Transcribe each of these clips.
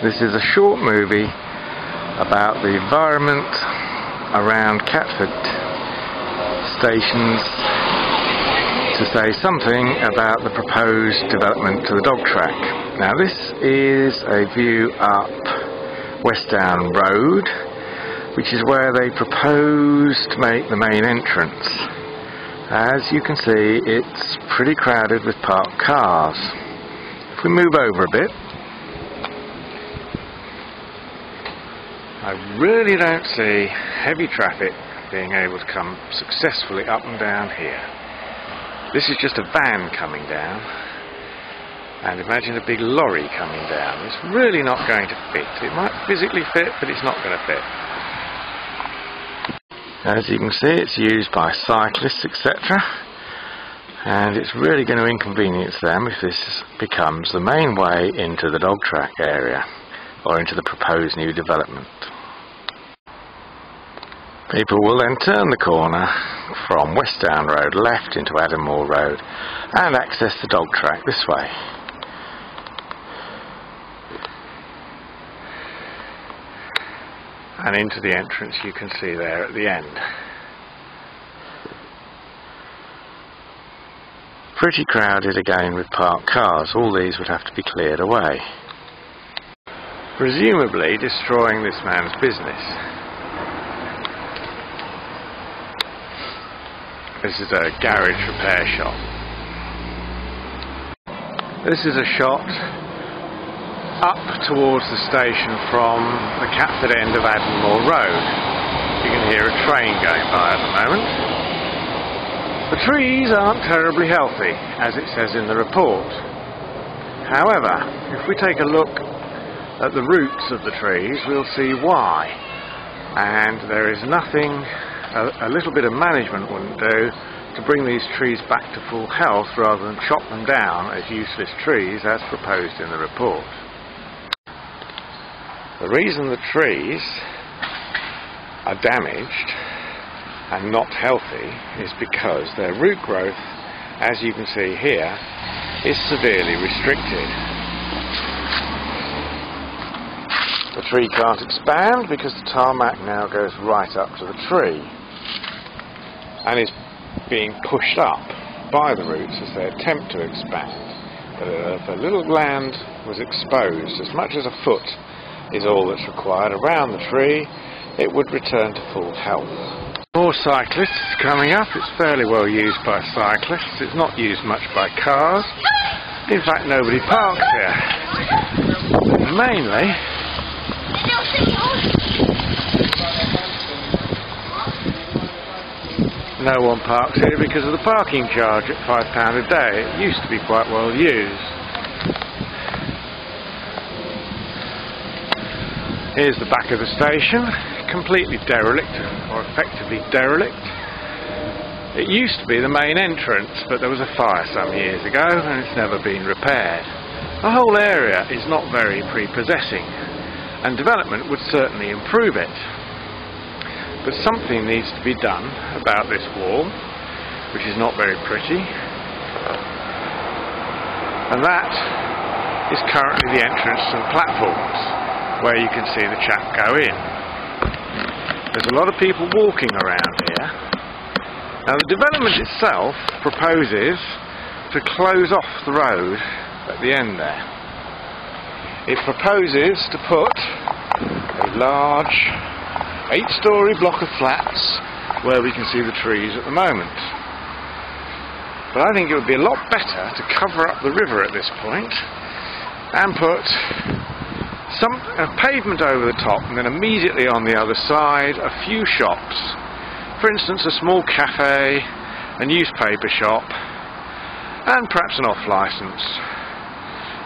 This is a short movie about the environment around Catford stations to say something about the proposed development to the dog track. Now this is a view up Westdown Road, which is where they propose to make the main entrance. As you can see, it's pretty crowded with parked cars. If we move over a bit, I really don't see heavy traffic being able to come successfully up and down here. This is just a van coming down, and imagine a big lorry coming down. It's really not going to fit. It might physically fit, but it's not going to fit. As you can see, it's used by cyclists, etc., and it's really going to inconvenience them if this becomes the main way into the dog track area, or into the proposed new development. People will then turn the corner from Westdown Road left into Adenmore Road and access the dog track this way. And into the entrance you can see there at the end. Pretty crowded again with parked cars. All these would have to be cleared away, presumably destroying this man's business. This is a garage repair shop. This is a shot up towards the station from the Catford end of Adenmore Road. You can hear a train going by at the moment. The trees aren't terribly healthy, as it says in the report. However, if we take a look at the roots of the trees, we'll see why. And there is nothing a little bit of management wouldn't do to bring these trees back to full health rather than chop them down as useless trees as proposed in the report. The reason the trees are damaged and not healthy is because their root growth, as you can see here, is severely restricted. The tree can't expand because the tarmac now goes right up to the tree and is being pushed up by the roots as they attempt to expand. But if a little land was exposed, as much as a foot is all that's required around the tree, it would return to full health. More cyclists coming up. It's fairly well used by cyclists. It's not used much by cars. In fact, nobody parks here. Mainly no one parks here because of the parking charge at £5 a day. It used to be quite well used. Here's the back of the station, completely derelict, or effectively derelict. It used to be the main entrance, but there was a fire some years ago and it's never been repaired. The whole area is not very prepossessing, and development would certainly improve it. But something needs to be done about this wall, which is not very pretty, and that is currently the entrance to the platforms, where you can see the chap go in. There's a lot of people walking around here. Now the development itself proposes to close off the road at the end there. It proposes to put a large 8-storey block of flats where we can see the trees at the moment. But I think it would be a lot better to cover up the river at this point and put a pavement over the top, and then immediately on the other side a few shops. For instance, a small cafe, a newspaper shop, and perhaps an off licence,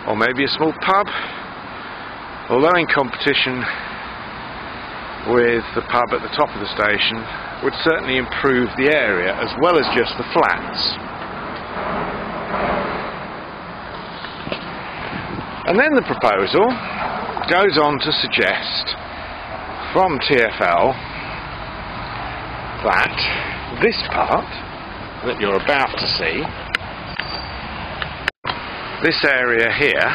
or maybe a small pub, although in competition with the pub at the top of the station, would certainly improve the area as well as just the flats. And then the proposal goes on to suggest from TfL that this part that you're about to see, this area here,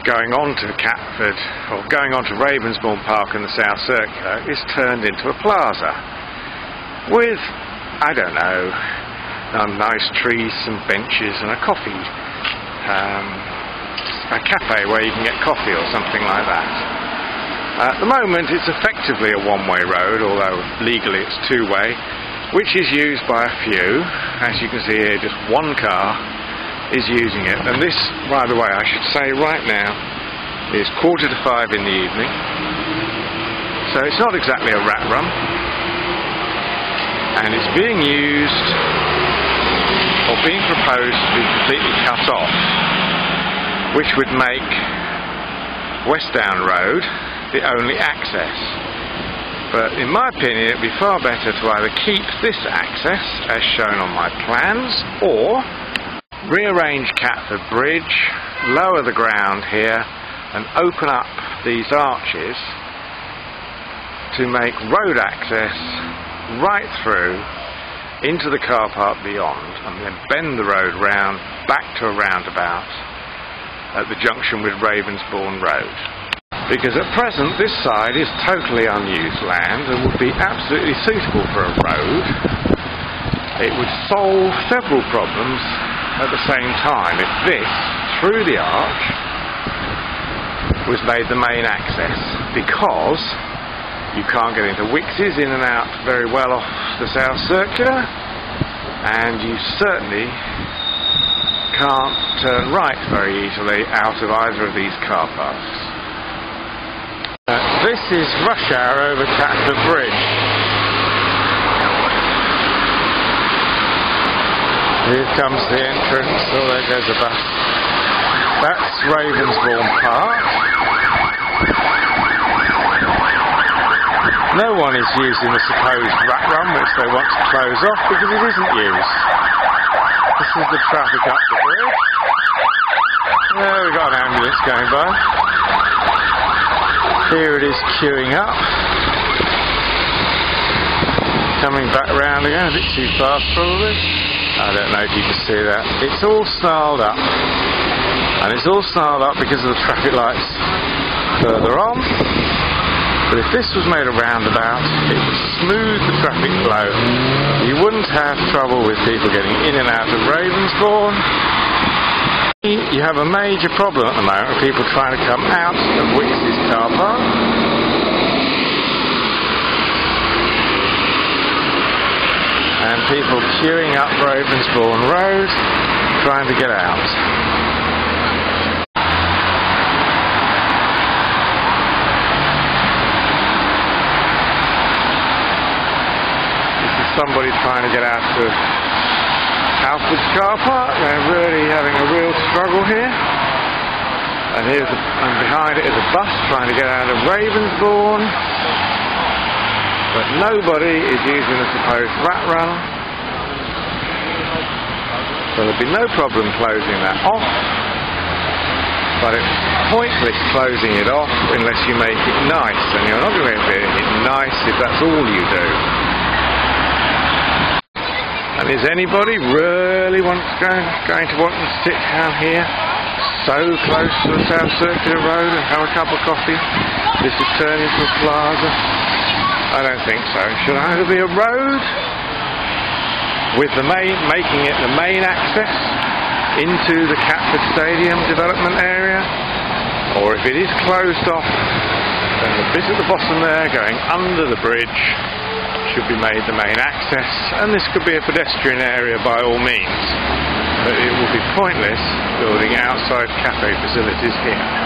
going on to Catford, or going on to Ravensbourne Park and the South Circular, is turned into a plaza with, I don't know, nice trees, some benches and a coffee, a cafe where you can get coffee or something like that. At the moment it's effectively a one-way road, although legally it's two-way, which is used by a few. As you can see here, just one car is using it, and this, by the way, I should say right now, is 5:15 in the evening, so it's not exactly a rat run, and it's being used, or being proposed to be completely cut off, which would make Westdown Road the only access. But in my opinion it would be far better to either keep this access as shown on my plans, or rearrange Catford Bridge, lower the ground here and open up these arches to make road access right through into the car park beyond, and then bend the road round back to a roundabout at the junction with Ravensbourne Road. Because at present this side is totally unused land and would be absolutely suitable for a road. It would solve several problems at the same time if this, through the arch, was made the main access, because you can't get into Wickses in and out very well off the South Circular, and you certainly can't turn right very easily out of either of these car parks. This is rush hour over Catford Bridge. Here comes the entrance, oh there goes a bus. That's Ravensbourne Park. No one is using the supposed rat run which they want to close off, because it isn't used. This is the traffic up the bridge. There we've got an ambulance going by. Here it is queuing up. Coming back round again, a bit too fast probably. I don't know if you can see that. It's all snarled up. And it's all snarled up because of the traffic lights further on. But if this was made a roundabout, it would smooth the traffic flow. You wouldn't have trouble with people getting in and out of Ravensbourne. You have a major problem at the moment of people trying to come out of Wickses car park. And people queuing up Ravensbourne Road trying to get out. This is somebody trying to get out of Catford's car park. They're really having a real struggle here. And behind it is a bus trying to get out of Ravensbourne. But nobody is using the supposed rat run, so there'll be no problem closing that off, but it's pointless closing it off unless you make it nice, and you're not going to make it nice if that's all you do. And is anybody really going to want to sit down here so close to the South Circular Road and have a cup of coffee? This is turned into a plaza. I don't think so. It should either be a road with making it the main access into the Catford Stadium development area, or if it is closed off, then the bit at the bottom there going under the bridge should be made the main access, and this could be a pedestrian area by all means, but it will be pointless building outside cafe facilities here.